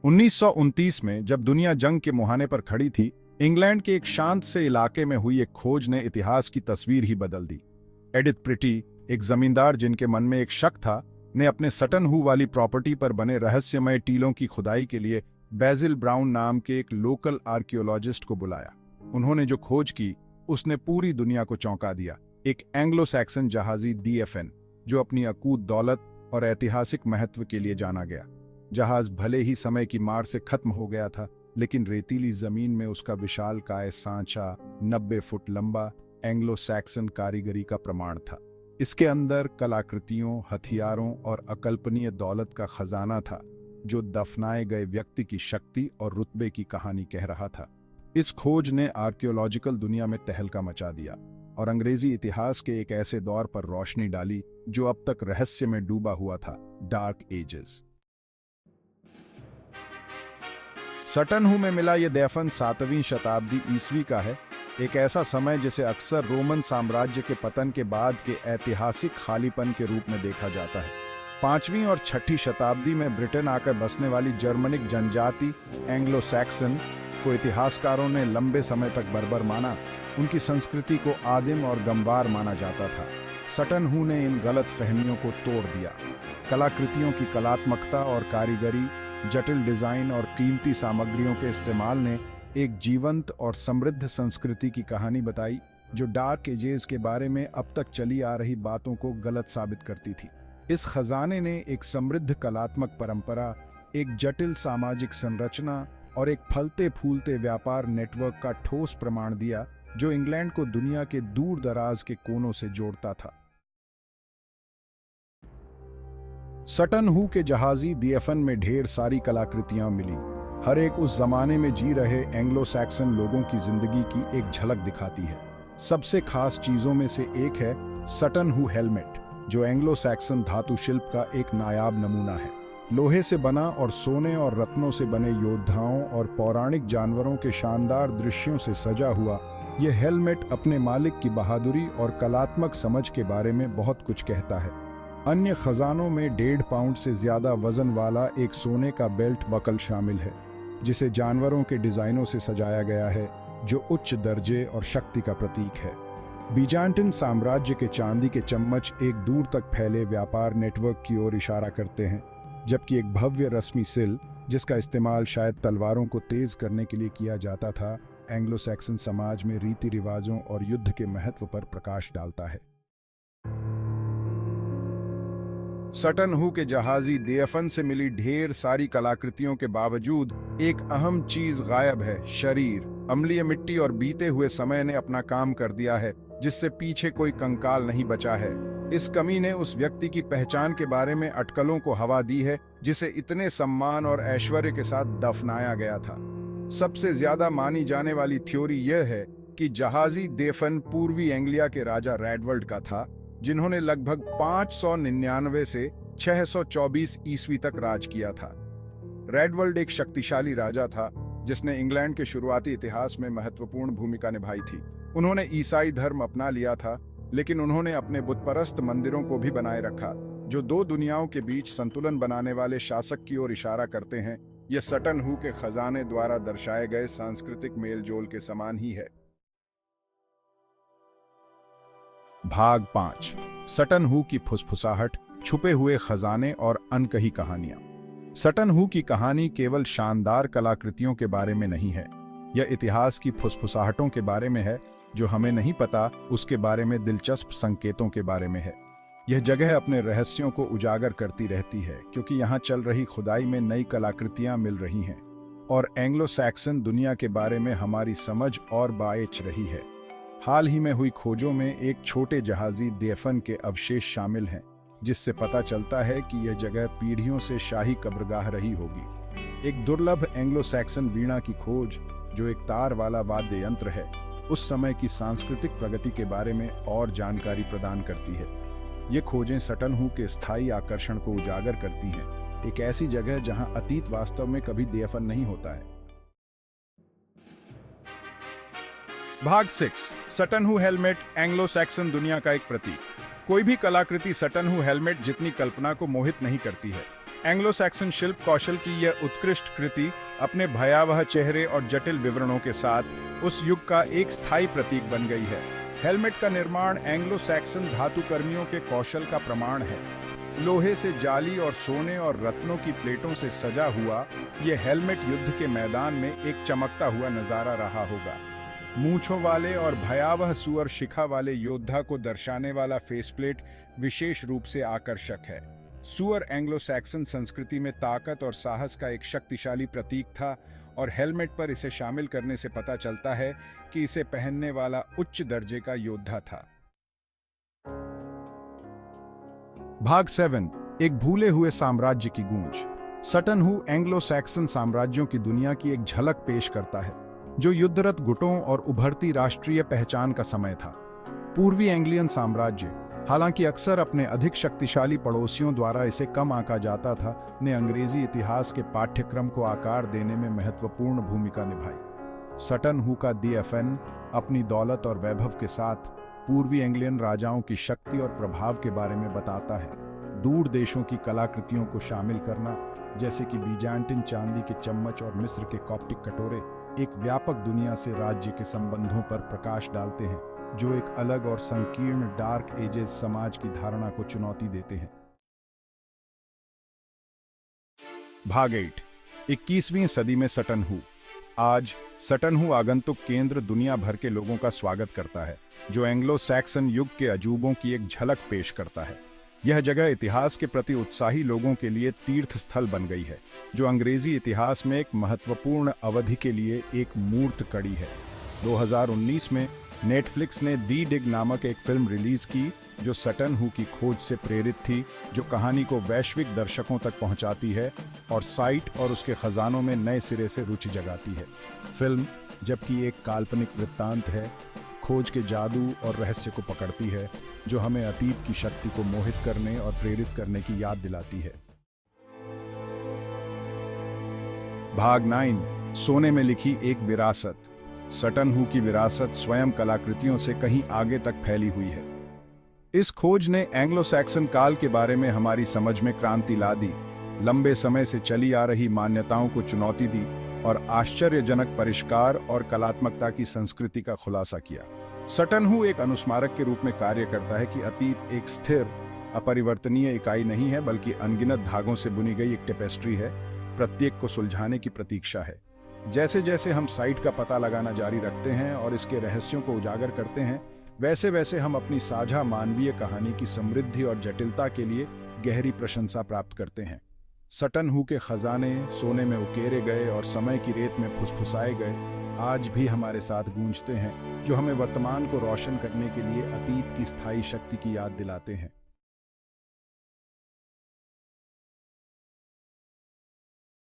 1929 में जब दुनिया जंग के मुहाने पर खड़ी थी, इंग्लैंड के एक शांत से इलाके में हुई एक खोज ने इतिहास की तस्वीर ही बदल दी। एडिथ प्रिटी, एक जमींदार जिनके मन में एक शक था, ने अपने सटन हू वाली प्रॉपर्टी पर बने रहस्यमय टीलों की खुदाई के लिए बेसिल ब्राउन नाम के एक लोकल आर्कियोलॉजिस्ट को बुलाया। उन्होंने जो खोज की उसने पूरी दुनिया को चौंका दिया। एक एंग्लो सैक्सन जहाजी DFN, जो अपनी अकूत दौलत और ऐतिहासिक महत्व के लिए जाना गया। जहाज भले ही समय की मार से खत्म हो गया था, लेकिन रेतीली जमीन में उसका विशालकाय सांचा 90 फुट लंबा एंग्लो सैक्सन कारीगरी का प्रमाण था। इसके अंदर कलाकृतियों, हथियारों और अकल्पनीय दौलत का खजाना था, जो दफनाए गए व्यक्ति की शक्ति और रुतबे की कहानी कह रहा था। इस खोज ने आर्कियोलॉजिकल दुनिया में तहलका मचा दिया और अंग्रेजी इतिहास के एक ऐसे दौर पर रोशनी डाली जो अब तक रहस्य में डूबा हुआ था, डार्क एजेस। सटन हू में मिला यह दफन 7वीं शताब्दी ईस्वी का है, एक ऐसा समय जिसे अक्सर रोमन साम्राज्य के पतन के बाद के ऐतिहासिक खालीपन के रूप में देखा जाता है। 5वीं और 6ठी शताब्दी में ब्रिटेन आकर बसने वाली जर्मनिक जनजाति एंग्लो सैक्सन को इतिहासकारों ने लंबे समय तक बर्बर माना। उनकी संस्कृति को आदिम और गंवार माना जाता था। सटन हू ने इन गलत फहमियों को तोड़ दिया। कलाकृतियों की कलात्मकता और कारीगरी, जटिल डिजाइन और कीमती सामग्रियों के इस्तेमाल ने एक जीवंत और समृद्ध संस्कृति की कहानी बताई, जो डार्क एजेस के बारे में अब तक चली आ रही बातों को गलत साबित करती थी। इस खजाने ने एक समृद्ध कलात्मक परंपरा, एक जटिल सामाजिक संरचना और एक फलते फूलते व्यापार नेटवर्क का ठोस प्रमाण दिया, जो इंग्लैंड को दुनिया के दूर दराज के कोनों से जोड़ता था। सटन हू के जहाजी DFN में ढेर सारी कलाकृतियां मिली। हर एक उस जमाने में जी रहे एंग्लो सैक्सन लोगों की जिंदगी की एक झलक दिखाती है। सबसे खास चीजों में से एक है सटन हू हेलमेट, जो एंग्लो सैक्सन धातु शिल्प का एक नायाब नमूना है। लोहे से बना और सोने और रत्नों से बने योद्धाओं और पौराणिक जानवरों के शानदार दृश्यों से सजा हुआ यह हेलमेट अपने मालिक की बहादुरी और कलात्मक समझ के बारे में बहुत कुछ कहता है। अन्य खजानों में 1.5 पाउंड से ज्यादा वजन वाला एक सोने का बेल्ट बकल शामिल है, जिसे जानवरों के डिजाइनों से सजाया गया है, जो उच्च दर्जे और शक्ति का प्रतीक है। बीजांटिन साम्राज्य के चांदी के चम्मच एक दूर तक फैले व्यापार नेटवर्क की ओर इशारा करते हैं, जबकि एक भव्य रस्मी सिल, जिसका इस्तेमाल शायद तलवारों को तेज करने के लिए किया जाता था, एंग्लो सैक्सन समाज में रीति रिवाजों और युद्ध के महत्व पर प्रकाश डालता है। सटन हू के जहाजी DFN से मिली ढेर सारी कलाकृतियों के बावजूद एक अहम चीज गायब है, शरीर। अम्लीय मिट्टी और बीते हुए समय ने अपना काम कर दिया है, जिससे पीछे कोई कंकाल नहीं बचा है। इस कमी ने उस व्यक्ति की पहचान के बारे में अटकलों को हवा दी है, जिसे इतने सम्मान और ऐश्वर्य के साथ दफनाया गया था। सबसे ज्यादा मानी जाने वाली थ्योरी यह है कि जहाजी DFN पूर्वी एंग्लिया के राजा रैडवर्ल्ड का था, जिन्होंने लगभग 599 से 624 ईस्वी तक राज किया था। रैडवर्ल्ड एक शक्तिशाली राजा था, जिसने इंग्लैंड के शुरुआती इतिहास में महत्वपूर्ण भूमिका निभाई थी। उन्होंने ईसाई धर्म अपना लिया था, लेकिन उन्होंने अपने बुतपरस्त मंदिरों को भी बनाए रखा, जो दो दुनियाओं के बीच संतुलन बनाने वाले शासक की ओर इशारा करते हैं। यह सटन हू के खजाने द्वारा दर्शाए गए सांस्कृतिक मेलजोल के समान ही है। भाग 5, सटन हू की फुसफुसाहट, छुपे हुए खजाने और अनकही कहानियां। सटन हू की कहानी केवल शानदार कलाकृतियों के बारे में नहीं है, यह इतिहास की फुसफुसाहटों के बारे में है, जो हमें नहीं पता उसके बारे में दिलचस्प संकेतों के बारे में है। यह जगह अपने रहस्यों को उजागर करती रहती है, क्योंकि यहाँ चल रही खुदाई में नई कलाकृतियां मिल रही हैं और एंग्लो सैक्सन दुनिया के बारे में हमारी समझ और बाएच रही है। हाल ही में हुई खोजों में एक छोटे जहाजी DFN के अवशेष शामिल हैं, जिससे पता चलता है कि यह जगह पीढ़ियों से शाही कब्रगाह रही होगी। एक दुर्लभ एंग्लो सैक्सन वीणा की खोज, जो एक तार वाला वाद्य यंत्र है, उस समय की सांस्कृतिक प्रगति के बारे में और जानकारी प्रदान करती है। ये खोजें सटन हू के स्थायी आकर्षण को उजागर करती हैं, एक ऐसी जगह जहां अतीत वास्तव में कभी DFN नहीं होता है। भाग 6, सटन हू हेलमेट, एंग्लो सैक्सन दुनिया का एक प्रतीक। कोई भी कलाकृति सटन हू हेलमेट जितनी कल्पना को मोहित नहीं करती है। एंग्लो सैक्सन शिल्प कौशल की यह उत्कृष्ट कृति अपने भयावह चेहरे और जटिल विवरणों के साथ उस युग का एक स्थायी प्रतीक बन गई है। हेलमेट का निर्माण एंग्लो सैक्सन धातुकर्मियों के कौशल का प्रमाण है। लोहे से जाली और सोने और रत्नों की प्लेटों से सजा हुआ यह हेलमेट युद्ध के मैदान में एक चमकता हुआ नजारा रहा होगा। मूंछों वाले और भयावह सुअर शिखा वाले योद्धा को दर्शाने वाला फेसप्लेट विशेष रूप से आकर्षक है। सुअर एंग्लो सैक्सन संस्कृति में ताकत और साहस का एक शक्तिशाली प्रतीक था और हेलमेट पर इसे शामिल करने से पता चलता है कि इसे पहनने वाला उच्च दर्जे का योद्धा था। भाग 7, एक भूले हुए साम्राज्य की गूंज। सटन हू एंग्लो सैक्सन साम्राज्यों की दुनिया की एक झलक पेश करता है, जो युद्धरत गुटों और उभरती राष्ट्रीय पहचान का समय था। पूर्वी एंग्लियन साम्राज्य, हालांकि अक्सर अपने अधिक शक्तिशाली पड़ोसियों द्वारा इसे कम आंका जाता था, ने अंग्रेजी इतिहास के पाठ्यक्रम को आकार देने में महत्वपूर्ण भूमिका निभाई। सटन हू का दी एफएन अपनी दौलत और वैभव के साथ पूर्वी एंग्लियन राजाओं की शक्ति और प्रभाव के बारे में बताता है। दूर देशों की कलाकृतियों को शामिल करना, जैसे कि बीजांटिन चांदी के चम्मच और मिस्र के कॉप्टिक कटोरे, एक व्यापक दुनिया से राज्य के संबंधों पर प्रकाश डालते हैं, जो एक अलग और संकीर्ण डार्क एजेस समाज की धारणा को चुनौती देते हैं। भाग 8, 21वीं सदी में सटन हू। आज सटन हू आगंतुक केंद्र दुनिया भर के लोगों का स्वागत करता है, जो एंग्लो सैक्सन युग के अजूबों की एक झलक पेश करता है। यह जगह इतिहास के प्रति उत्साही लोगों के लिए तीर्थ स्थल बन गई है, जो अंग्रेजी इतिहास में एक महत्वपूर्ण अवधि के लिए एक मूर्त कड़ी है। 2019 में नेटफ्लिक्स ने दी डिग नामक एक फिल्म रिलीज की, जो सटन हू की खोज से प्रेरित थी, जो कहानी को वैश्विक दर्शकों तक पहुंचाती है और साइट और उसके खजानों में नए सिरे से रुचि जगाती है। फिल्म, जबकि एक काल्पनिक वृत्तांत है, खोज के जादू और रहस्य को पकड़ती है, जो हमें अतीत की शक्ति को मोहित करने और प्रेरित करने की याद दिलाती है। भाग 9, सोने में लिखी एक विरासत। सटन हू की विरासत स्वयं कलाकृतियों से कहीं आगे तक फैली हुई है। इस खोज ने एंग्लो सैक्सन काल के बारे में हमारी समझ में क्रांति ला दी, लंबे समय से चली आ रही मान्यताओं को चुनौती दी और आश्चर्यजनक परिष्कार और कलात्मकता की संस्कृति का खुलासा किया। सटन हू एक अनुस्मारक के रूप में कार्य करता है कि अतीत एक स्थिर, अपरिवर्तनीय इकाई नहीं है, बल्कि अनगिनत धागों से बुनी गई एक टेपेस्ट्री है, प्रत्येक को सुलझाने की प्रतीक्षा है। जैसे जैसे हम साइट का पता लगाना जारी रखते हैं और इसके रहस्यों को उजागर करते हैं, वैसे वैसे हम अपनी साझा मानवीय कहानी की समृद्धि और जटिलता के लिए गहरी प्रशंसा प्राप्त करते हैं। सटन हू के खजाने सोने में उकेरे गए और समय की रेत में फुसफुसाए गए आज भी हमारे साथ गूंजते हैं, जो हमें वर्तमान को रोशन करने के लिए अतीत की स्थायी शक्ति की याद दिलाते हैं।